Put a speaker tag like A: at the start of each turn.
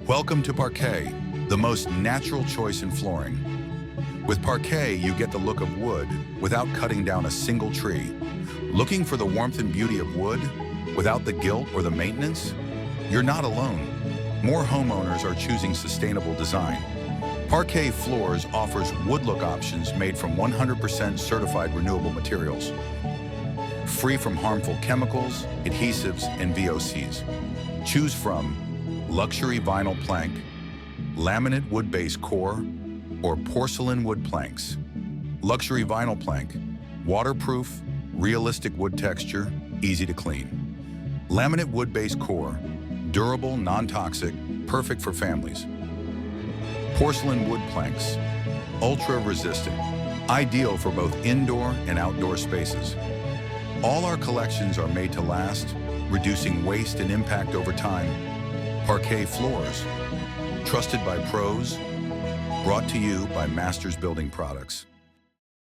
A: Welcome to Parquet, the most natural choice in flooring. With Parquet, you get the look of wood without cutting down a single tree. Looking for the warmth and beauty of wood without the guilt or the maintenance? You're not alone. More homeowners are choosing sustainable design. Parquet Floors offers wood look options made from 100% certified renewable materials, free from harmful chemicals, adhesives, and VOCs. Choose from luxury vinyl plank, laminate wood-based core, or porcelain wood planks. Luxury vinyl plank, waterproof, realistic wood texture, easy to clean. Laminate wood-based core, durable, non-toxic, perfect for families. Porcelain wood planks, ultra-resistant, ideal for both indoor and outdoor spaces. All our collections are made to last, reducing waste and impact over time. Parquet Floors, trusted by pros, brought to you by Masters Building Products.